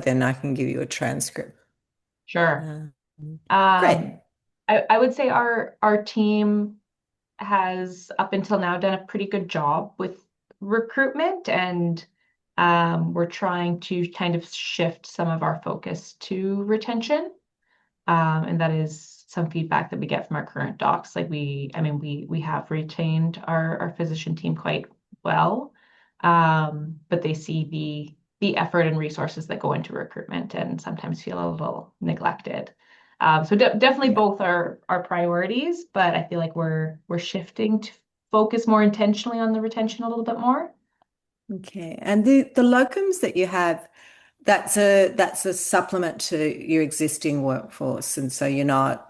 then I can give you a transcript. Sure. Um, Great. Um, I would say our team has up until now done a pretty good job with recruitment, and we're trying to kind of shift some of our focus to retention. And that is some feedback that we get from our current docs. Like I mean, we have retained our physician team quite well, but they see the effort and resources that go into recruitment and sometimes feel a little neglected. So definitely Yeah. both are priorities, but I feel like we're shifting to focus more intentionally on the retention a little bit more. Okay. And the locums that you have, that's a supplement to your existing workforce. And so you're not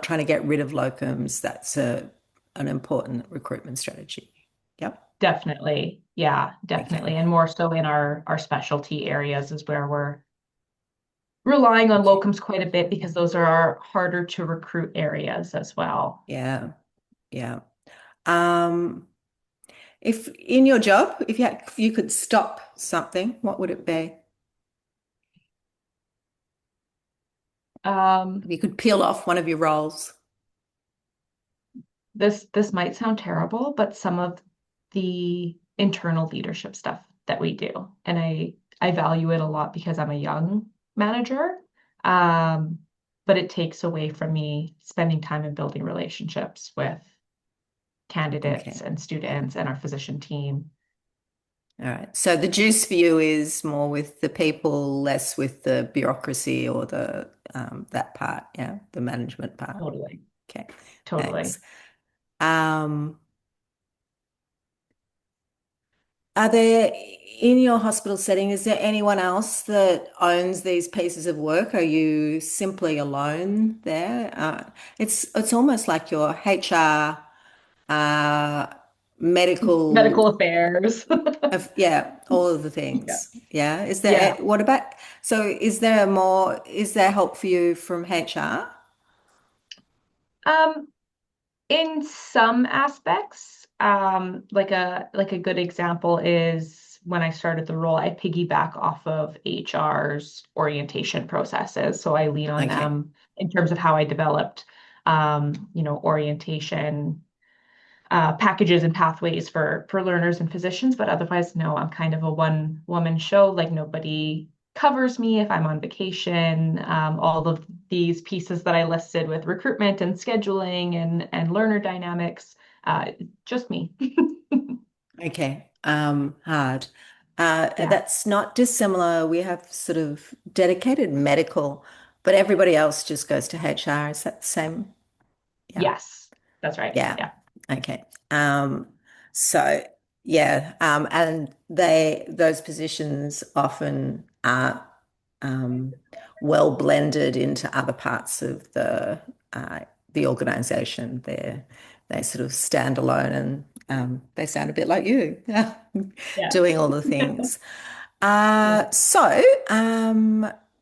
trying to get rid of locums. That's an important recruitment strategy. Yep. Definitely. Yeah, Okay. definitely. And more so in our specialty areas is where we're relying on Okay. locums quite a bit because those are our harder to recruit areas as well. Yeah. Yeah. Um, if in your job, if you could stop something, what would it be? Um, If you could peel off one of your roles. this might sound terrible, but some of the internal leadership stuff that we do, and I value it a lot because I'm a young manager. Um, but it takes away from me spending time in building relationships with candidates Okay. and students and our physician team. All right. So the juice for you is more with the people, less with the bureaucracy or the that part, yeah, the management part. Totally, Okay. totally. Thanks. Um, are there in your hospital setting, is there anyone else that owns these pieces of work? Are you simply alone there? It's almost like your HR, uh, Medical medical. affairs. Yeah, all of the Yeah. things. Yeah. Yeah. What about, so is there help for you from HR? Um, in some aspects, like a good example is when I started the role, I piggyback off of HR's orientation processes. So I lean on Okay. them in terms of how I developed, orientation packages and pathways for learners and physicians. But otherwise, no, I'm kind of a one woman show. Like nobody covers me if I'm on vacation. All of these pieces that I listed with recruitment and scheduling and learner dynamics, just me. Okay. Hard. Yeah. That's not dissimilar. We have sort of dedicated medical, but everybody else just goes to HR. Is that the same? Yeah. Yes, that's right. Yeah. Yeah. Okay. So yeah, and those positions often are um, well blended into other parts of uh, the organization. They sort of stand alone and they sound a bit like you, Yeah. doing all the things. Yeah. So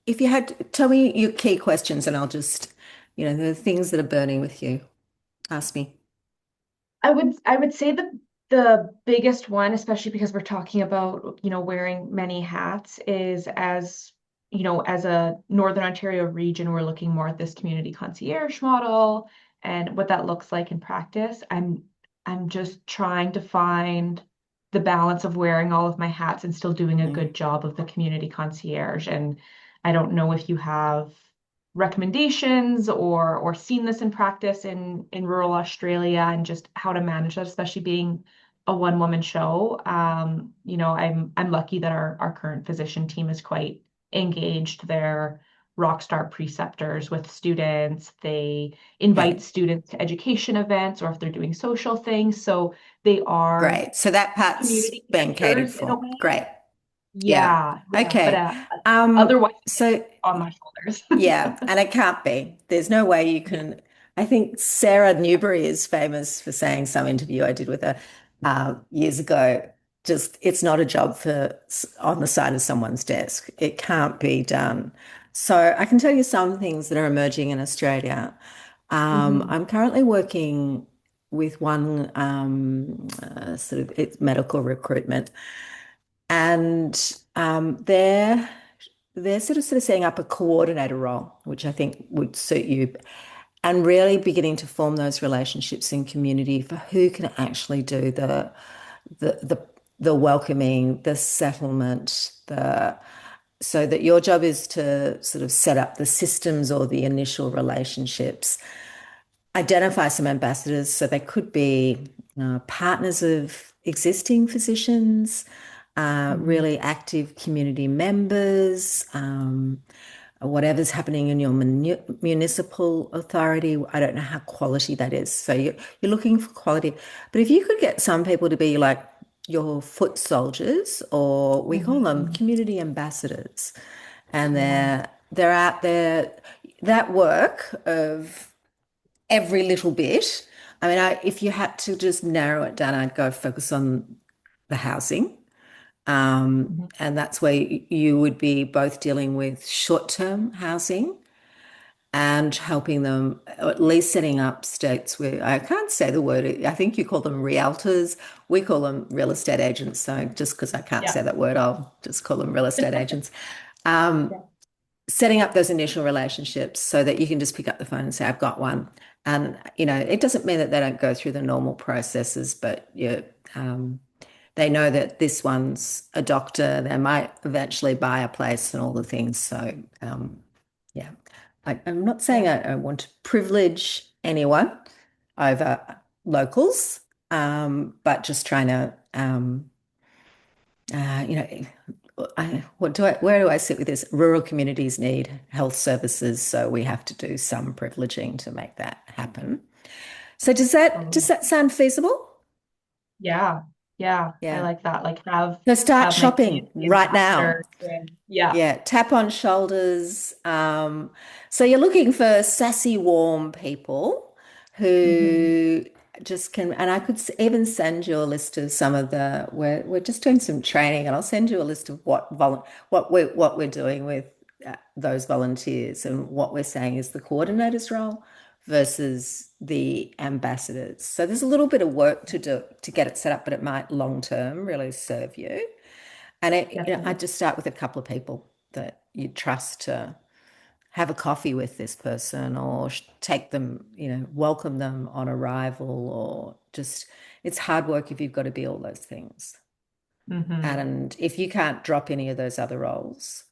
if you had, tell me your key questions, and I'll just, the things that are burning with you. Ask me. I would say the biggest one, especially because we're talking about, wearing many hats, is as a Northern Ontario region, we're looking more at this community concierge model and what that looks like in practice. I'm just trying to find the balance of wearing all of my hats and still doing a Mm. good job of the community concierge. And I don't know if you have recommendations or seen this in practice in rural Australia and just how to manage that, especially being a one woman show. I'm lucky that our current physician team is quite engaged. They're rock star preceptors with students. They invite Okay, students to education events or if they're doing social things. So they are great. So that part's community been catered connectors in a for. way. Great. Yeah. Yeah, yeah. But Okay. otherwise, So on my shoulders. yeah, and it can't be. There's no way you Yeah. can. I think Sarah Newbury is famous for saying some interview I did with her years ago. Just it's not a job for on the side of someone's desk. It can't be done. So I can tell you some things that are emerging in Australia. Mhm. I'm currently working with one sort of it's medical recruitment, and they're they're sort of setting up a coordinator role, which I think would suit you, and really beginning to form those relationships in community for who can actually do the the the welcoming, the settlement, the so that your job is to sort of set up the systems or the initial relationships, identify some ambassadors. So they could be partners of existing physicians, Mhm. really active community members, whatever's happening in your municipal authority. I don't know how quality that is. So you're looking for quality. But if you could get some people to be like your foot soldiers, or we call them Mhm. community ambassadors, and Yeah. they're out there, that work of every little bit. I mean, if you had to just narrow it down, I'd go focus on the housing. Mhm. And that's where you would be both dealing with short-term housing and helping them, or at least setting up states where I can't say the word. I think you call them realtors. We call them real estate agents. So just because I can't say Yeah. that word, I'll just call them real estate agents. Yeah. Setting up those initial relationships so that you can just pick up the phone and say, I've got one. And, it doesn't mean that they don't go through the normal processes, but um, they know that this one's a doctor. They might eventually buy a place and all the things. So, yeah, I'm not saying Yeah. I want to privilege anyone over locals, but just trying to, uh, you know, where do I sit with this? Rural communities need health services, so we have to do some privileging to make that happen. So does Totally. that sound feasible? Yeah. Yeah. I Yeah. like that. Like have So start have my team shopping be right now. ambassadors. And yeah. Yeah, tap on shoulders. So you're looking for sassy, warm people Hmm. who just can, and I could even send you a list of some of we're just doing some training, and I'll send you a list of what we're doing with those volunteers, and what we're saying is the coordinator's role versus the ambassadors. So there's a little bit of work to do to get it set up, but it might long term really serve you. And I Definitely. just start with a couple of people that you trust to have a coffee with this person, or take them, welcome them on arrival, or just, it's hard work if you've got to be all those things. Hmm. And if you can't drop any of those other roles,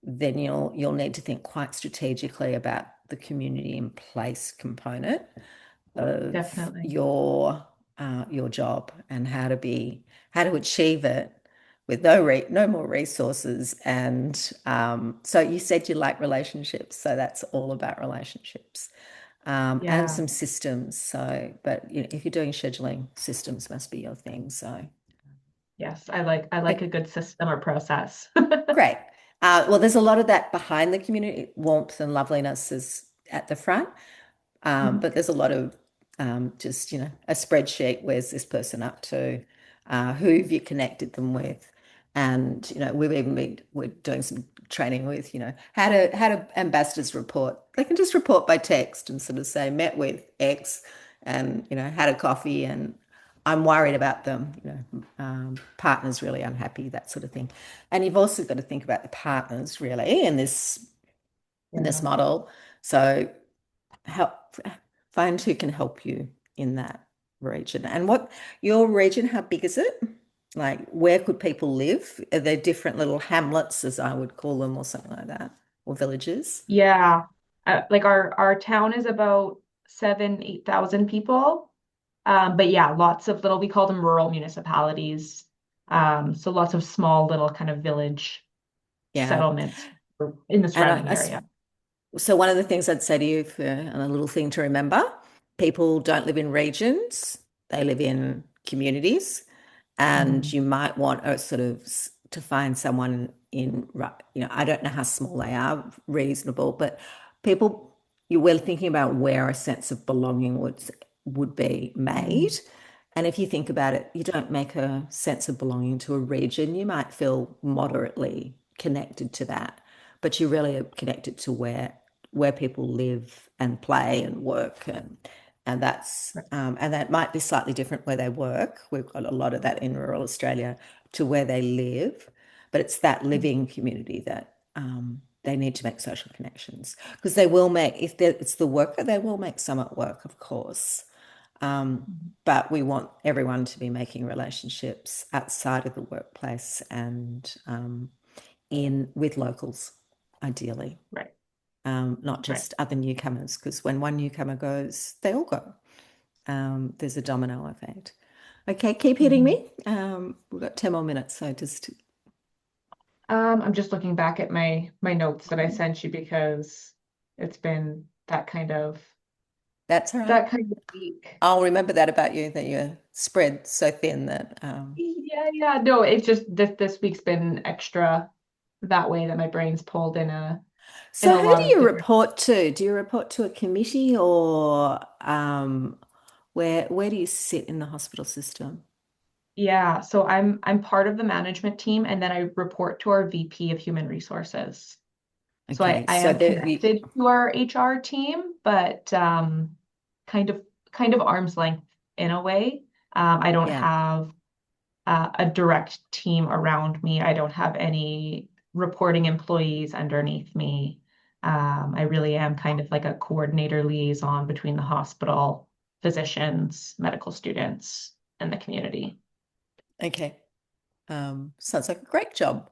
then you'll need to think quite strategically about the community in place component of Definitely. your job, and how to achieve it with no more resources. And so you said you like relationships, so that's all about relationships, and Yeah. some systems. So, but if you're doing scheduling, systems must be your thing. So, Yes. I like a good system or process. great. Well, there's a lot of that behind the community. Warmth and loveliness is at the front. But there's a lot of just, a spreadsheet. Where's this person up to? Who have you connected them with? And, we're doing some training with, how do ambassadors report? They can just report by text and sort of say, met with X, and, had a coffee, and I'm worried about them, partner's really unhappy, that sort of thing. And you've also got to think about the partners really in this Yeah. model. So help find who can help you in that region. And what your region, how big is it? Like, where could people live? Are there different little hamlets, as I would call them, or something like that, or villages? Yeah. Like our town is about 8,000 people. But yeah, lots of little, we call them rural municipalities. So lots of small little kind of village Yeah. settlements in the And surrounding area. so one of the things I'd say to you, and a little thing to remember, people don't live in regions, they live in communities. And Hmm. you might want a sort of to find someone I don't know how small they are, reasonable, but people, you were thinking about where a sense of belonging would be made. Hmm. And if you think about it, you don't make a sense of belonging to a region. You might feel moderately connected to that, but you really are connected to where people live and play and work, and that might be slightly different where they work. We've got a lot of that in rural Australia, to where they live, but it's that living community they need to make social connections because they will make, if it's the worker, they will make some at work, of course. Um, Mhm. but we want everyone to be making relationships outside of the workplace and in with locals, ideally, Right, not right. just other newcomers, because when one newcomer goes, they all go. There's a domino effect. Okay, keep hitting Mhm. me. We've got 10 more minutes, so just I'm just looking back at my notes that I sent you because it's been that's all right. that kind of week. I'll remember that about you, that you're spread so thin that Yeah, yeah. No, it's just this week's been extra that way that my brain's pulled in So a who lot do of you different. report to? Do you report to a committee or where do you sit in the hospital system? Yeah, so I'm part of the management team and then I report to our VP of Human Resources. So Okay, I so am there you connected to our HR team, but kind of kind of arm's length in a way. I don't yeah. have a direct team around me. I don't have any reporting employees underneath me. I really am kind of like a coordinator liaison between the hospital, physicians, medical students, and the community. Okay. Sounds like a great job.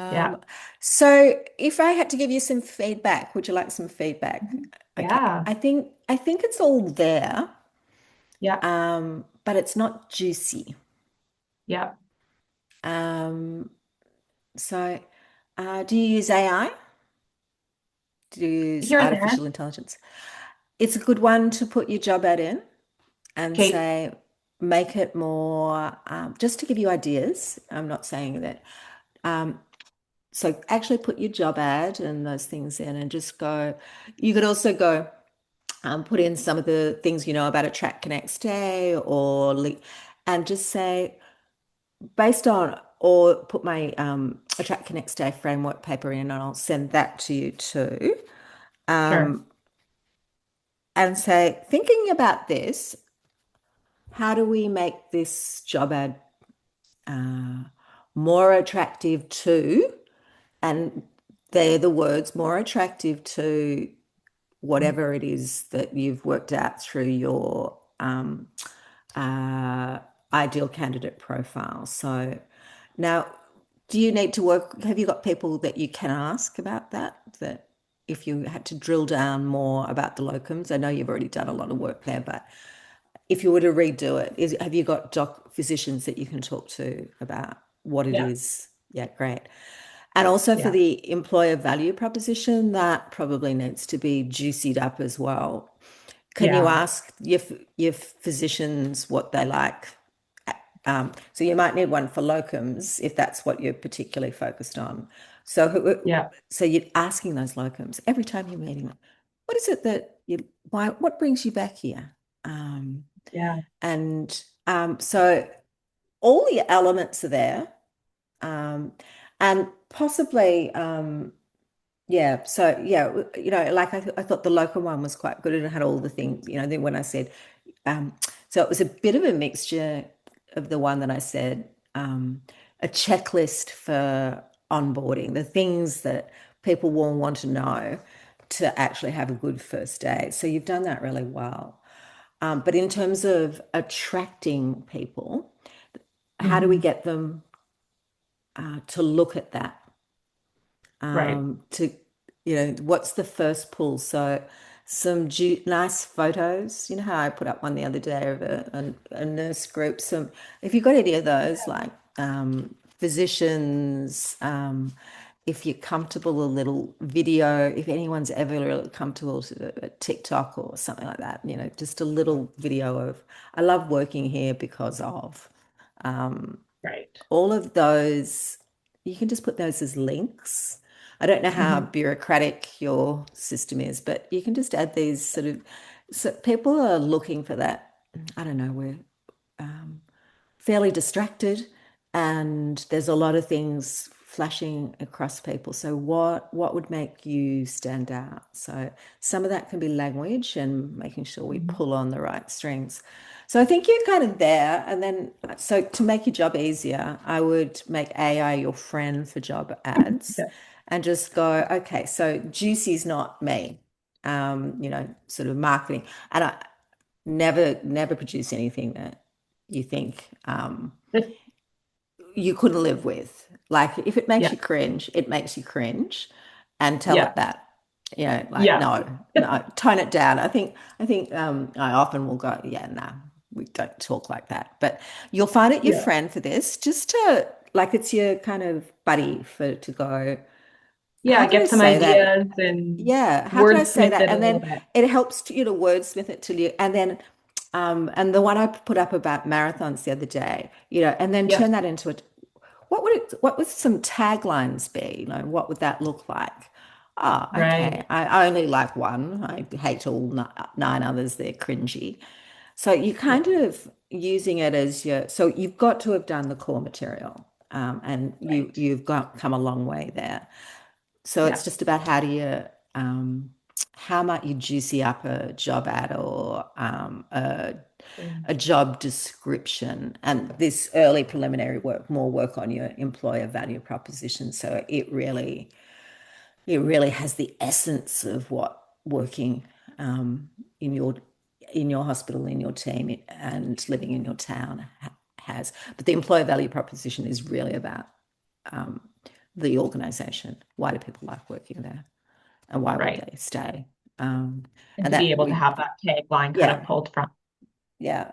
Yeah, Um, so if I had to give you some feedback, would you like some feedback? mhm, Okay. yeah, I think it's all there, yeah, but it's not juicy. yeah. Um, so do you use AI? Do you use Here and there. artificial intelligence? It's a good one to put your job ad in and Kate, say, make it more, just to give you ideas. I'm not saying that. Um, so actually put your job ad and those things in and just go. You could also go, put in some of the things you know about Attract Connect Stay and just say, based on, or put my Attract Connect Stay framework paper in and I'll send that to you too. sure. Um, and say, thinking about this, how do we make this job ad uh, more attractive to, and they're the words, more attractive to whatever it is that you've worked out through your uh, ideal candidate profile. So now, do you need to work? Have you got people that you can ask about that? That if you had to drill down more about the locums, I know you've already done a lot of work there, but if you were to redo it, have you got physicians that you can talk to about what it Yeah, is? Yeah, great. And also for yeah, the employer value proposition, that probably needs to be juicied up as well. Can you yeah, ask your physicians what they like? So you might need one for locums if that's what you're particularly focused on. So yeah, so you're asking those locums every time you're meeting them, what is it that what brings you back here? Um, yeah. and all the elements are there, um, and possibly, yeah. So yeah, like I thought the local one was quite good and it had all the things, then when I said, um, so it was a bit of a mixture of the one that I said, a checklist for onboarding, the things that people will want to know to actually have a good first day. So you've done that really well. But in terms of attracting people, how do we Hmm. get them to look at that? Right, To what's the first pull? So some nice photos. You know how I put up one the other day of a nurse group. Some, if you've got any of those, like physicians, if you're comfortable, a little video. If anyone's ever really comfortable to TikTok or something like that, just a little video of. I love working here because of right. all of those, you can just put those as links. I don't know how Hmm. bureaucratic your system is, but you can just add these sort of, so people are looking for that. I don't know, we're um, fairly distracted and there's a lot of things flashing across people. So what would make you stand out? So some of that can be language and making sure we Hmm. pull on the right strings. So I think you're kind of there. And then, so to make your job easier, I would make AI your friend for job ads. Yeah. and just go, okay, so juicy's not me, sort of marketing. And I never produce anything that you think you couldn't live with. Like if it makes Yeah. you cringe, it makes you cringe, and tell Yeah. it that. Like Yeah. no, tone it down. I think I often will go, yeah, nah, we don't talk like that. But you'll find it your Yeah. friend for this, just to like it's your kind of buddy for to go, how Yeah. did I Get some say that? ideas and Yeah, how did I say wordsmith that? it a And little then bit. it helps to, wordsmith it till you, and then, and the one I put up about marathons the other day, and then Yeah. turn that into what would some taglines be? What would that look like? Oh, okay. Right. I only like one. I hate all nine others. They're cringy. So you Yeah. kind of using it as so you've got to have done the core material, and Right. you've come a long way there. So it's Yeah. just about how might you juicy up a job ad or Mm. a job description and this early preliminary work, more work on your employer value proposition. So it really has the essence of what working in your hospital, in your team, and living in your town has. But the employer value proposition is really about um, the organization. Why do people like working there, and why would Right. they stay? Um, And and to be that able to we, have that tagline kind of yeah, pulled from. yeah.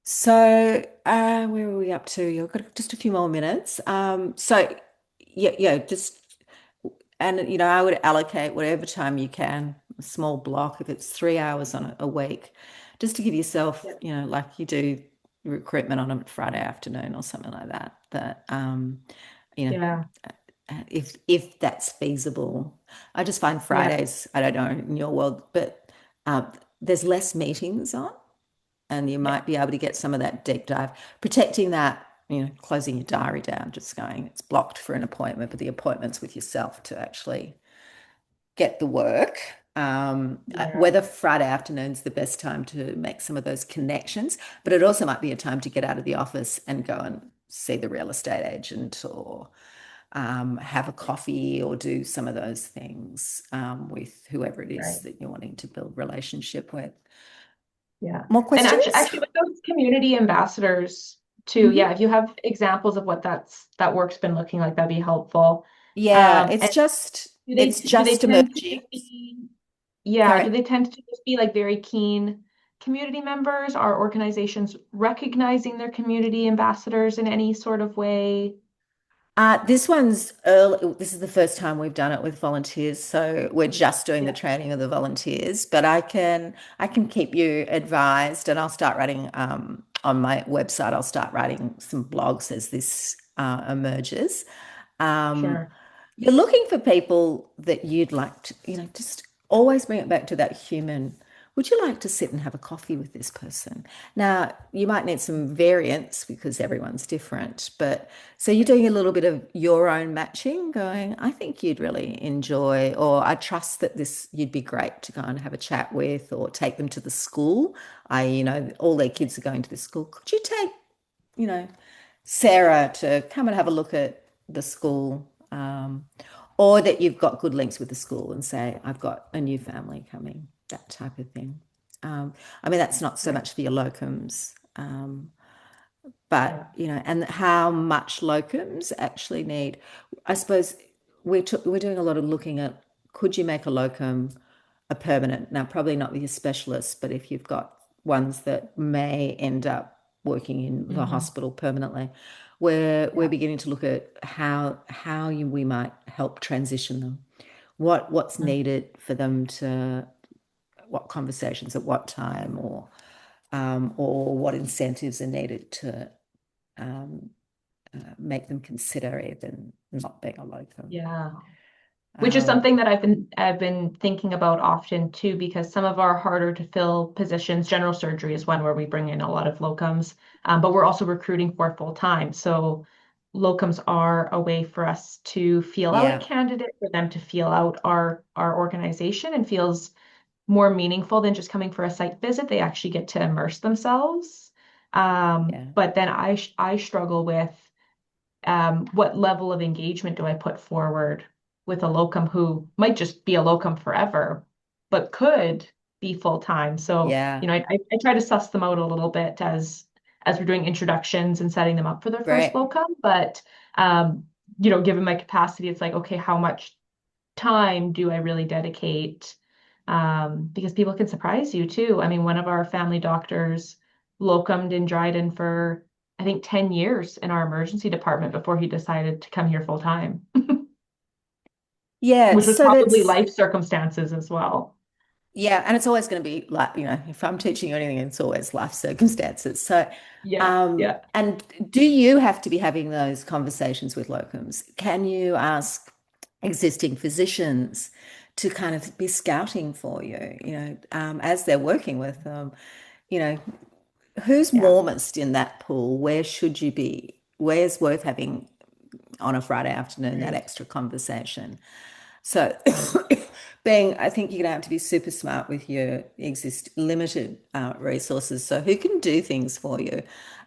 So where are we up to? You've got just a few more minutes. So yeah, just and I would allocate whatever time you can, a small block, if it's 3 hours on a week, just to give yourself, Yeah. like you do recruitment on a Friday afternoon or something like that. That you know, Yeah. if that's feasible. I just find Yeah. Fridays, I don't know in your world, but there's less meetings on, and you Yeah. might be able to get some of that deep dive, protecting that, closing your diary down, just going, it's blocked for an appointment, but the appointment's with yourself to actually get the work. Yeah. Whether Friday afternoon's the best time to make some of those connections, but it also might be a time to get out of the office and go and see the real estate agent or have a coffee or do some of those things with whoever it is Right. that you're wanting to build relationship with. Yeah. More And questions? actually with those community ambassadors too, yeah, Mhm. if you have examples of what that work's been looking like, that'd be helpful. Yeah, it's And just do they it's do they just tend to emerging. just be, yeah, do Sorry. they tend to just be like very keen community members? Are organizations recognizing their community ambassadors in any sort of way? This one's early. This is the first time we've done it with volunteers, so we're just doing the Yeah, training of the volunteers. But I can keep you advised, and I'll start writing on my website. I'll start writing some blogs as this emerges. Um, sure. you're looking for people that you'd like to, just always bring it back to that human. Would you like to sit and have a coffee with this person? Now, you might need some variants because everyone's different, but so you're doing a little bit of your own matching, going, I think you'd really enjoy, or I trust that this you'd be great to go and have a chat with, or take them to the school. All their kids are going to the school. Could you take, you know, Sarah to come and have a look at the school, or that you've got good links with the school and say, I've got a new family coming, that type of thing. I mean, that's not so Right. much for your locums, but Yeah. and how much locums actually need. I suppose we're doing a lot of looking at, could you make a locum a permanent? Now, probably not with your specialists, but if you've got ones that may end up working in the Hmm. hospital permanently, we're Yeah. beginning to look at how we might help transition them. What's Mm. needed for them to, what conversations at what time, or what incentives are needed to um, make them consider even not being a locum. Yeah. Which is Um, something that I've been thinking about often too, because some of our harder to fill positions, general surgery is one where we bring in a lot of locums, but we're also recruiting for full time. So locums are a way for us to feel out a yeah, candidate, for them to feel out our organization, and feels more meaningful than just coming for a site visit. They actually get to immerse themselves. yeah, But then I struggle with what level of engagement do I put forward with a locum who might just be a locum forever, but could be full time. So, Yeah, I try to suss them out a little bit as we're doing introductions and setting them up for their first great. locum. But given my capacity, it's like, okay, how much time do I really dedicate? Because people can surprise you too. I mean, one of our family doctors locumed in Dryden for, I think, 10 years in our emergency department before he decided to come here full time, Yeah, which was so probably that's life circumstances as well. yeah, and it's always going to be like, if I'm teaching you anything, it's always life circumstances. So, Yeah, yeah, and do you have to be having those conversations with locums? Can you ask existing physicians to kind of be scouting for you, as they're working with them, you know, who's yeah, warmest in that pool? Where should you be? Where's worth having on a Friday afternoon that right, extra conversation? So, right. I think you're going to have to be super smart with your limited resources. So, who can do things for you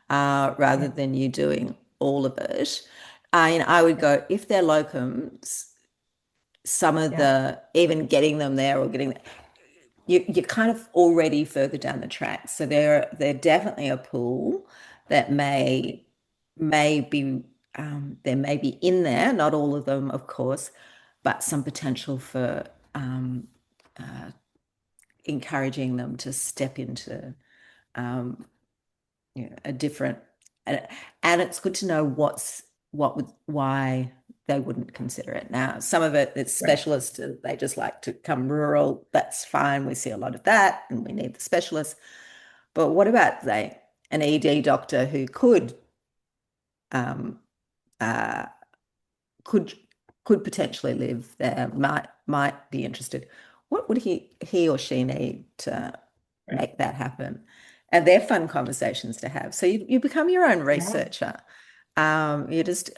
rather Yeah, than you doing all of it? I would yeah, go if they're locums, some of yeah, the even getting them there or getting you're kind of already further down the track. So they're definitely a pool that right. may be there may be in there, not all of them, of course, but some potential for encouraging them to step into um, a different and, and it's good to know why they wouldn't consider it. Now some of it's Right. specialists, they just like to come rural. That's fine, we see a lot of that and we need the specialists. But what about an ED doctor who um, uh, could could potentially live there, might be interested? What would he or she need to Right. make that happen? And they're fun conversations to have. So you become your own Yeah, researcher. You're just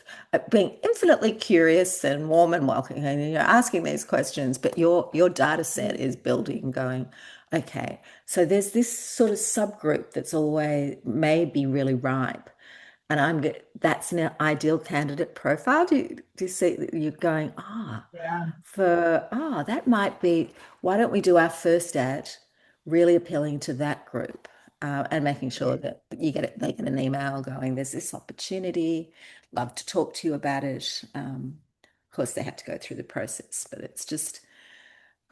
being infinitely curious and warm and welcoming, and you're asking these questions, but your data set is building, going, okay, so there's this sort of subgroup that's always may be really ripe, and that's an ideal candidate profile. Do you see that you're going, yeah, that might be, why don't we do our first ad really appealing to that group, and making sure right. that they get an email going, there's this opportunity, love to talk to you about it. Of course, they have to go through the process, but it's just,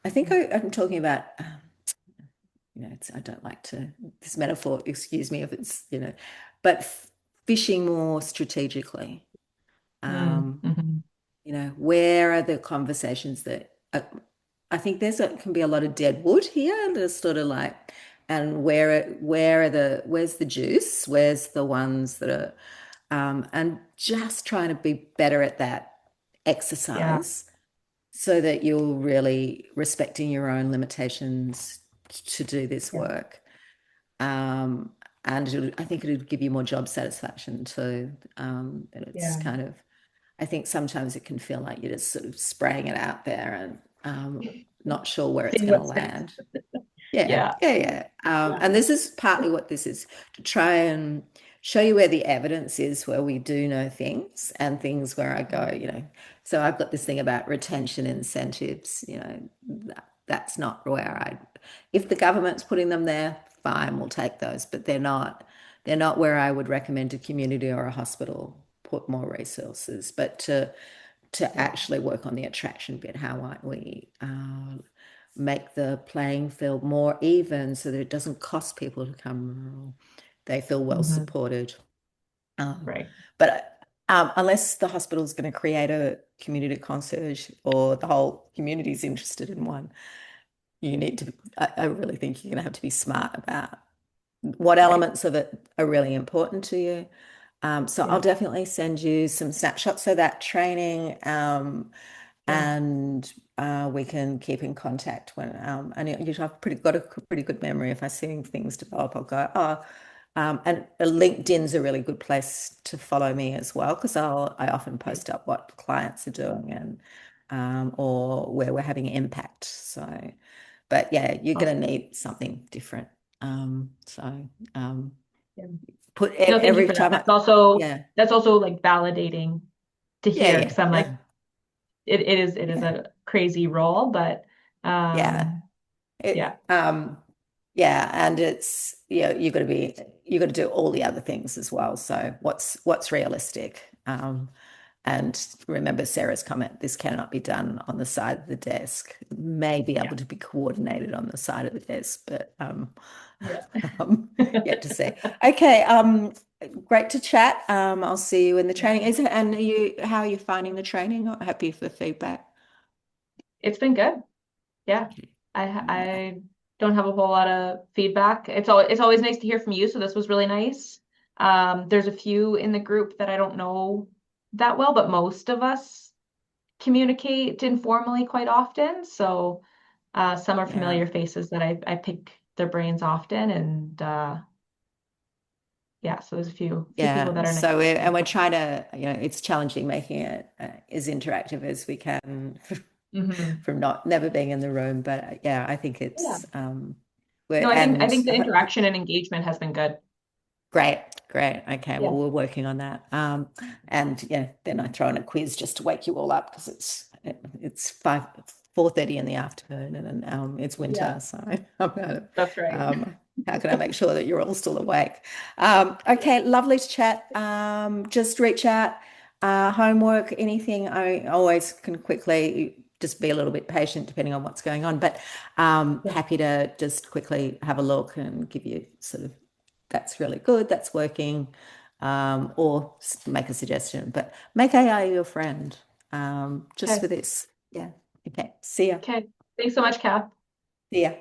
I think I'm talking about, I don't like to, this metaphor, excuse me if it's, but fishing more strategically. Mm, Um, hmm. where are the conversations that I think can be a lot of dead wood here, and it's sort of like, and where's the juice? Where's the ones that are, and just trying to be better at that Yeah, exercise so that you're really respecting your own limitations to do this yeah, work. Um, and I think it would give you more job satisfaction too. And it's yeah. kind of, I think sometimes it can feel like you're just sort of spraying it out there and not sure where it's See going to what sticks. land. Yeah, Yeah, yeah, yeah. yeah, And this is partly what this is, to try and show you where the evidence is, where we do know things and things where I go, So I've got this thing about retention incentives, that's not where if the government's putting them there, fine, we'll take those, but they're not where I would recommend a community or a hospital put more resources, but to yeah, actually work on the attraction bit. How might we make the playing field more even so that it doesn't cost people to come rural? They feel well hmm. supported. Um, Right. but unless the hospital is going to create a community concierge or the whole community is interested in one, you need to, I really think you're going to have to be smart about what Right. elements of it are really important to you. So I'll Yeah, definitely send you some snapshots of that training, yeah. and we can keep in contact when. And you've got a pretty good memory. If I see things develop, I'll go, oh. And LinkedIn's a really good place to follow me as well, because I often Right. post up what clients are doing and or where we're having impact. So, but yeah, you're going Awesome. to need something different. So, um, Yeah. Put No, thank you every for that. time yeah, That's also like validating to yeah, hear yeah, because I'm like, yeah, it is yeah, a crazy role, but yeah. yeah, It, yeah, and it's you got to do all the other things as well. So what's realistic? And remember Sarah's comment, this cannot be done on the side of the desk. It may be yeah, able to be coordinated on the side of the desk, but yeah. um, yet to see. Okay, great to chat. I'll see you in the Yeah. training. How are you finding the training? Happy for feedback? It's been good. Yeah. Yeah. I don't have a whole lot of feedback. It's always nice to hear from you, so this was really nice. There's a few in the group that I don't know that well, but most of us communicate informally quite often. So some are Yeah. familiar faces that I pick their brains often, and yeah, so there's a few people Yeah, that are nice so to we're communicate. trying to, it's challenging making it as interactive as we can Hmm. from not never being in the room. But yeah, I think Yeah. it's we're No, I and think the interaction and engagement has been good. great, great. Okay, well Yeah. we're working on that. And yeah, then I throw in a quiz just to wake you all up because it's 4:30 in the afternoon and it's Yeah, winter, so I'm gonna, that's right. um, how can I make sure that you're all still awake? Okay, lovely to chat. Just reach out. Homework, anything. I always can quickly just be a little bit patient depending on what's going on, but Yeah. happy to just quickly have a look and give you sort of that's really good, that's working, or make a suggestion. But make AI your friend just Okay. for this. Yeah. Okay. See ya. Okay. Thanks so much, Kath. See ya.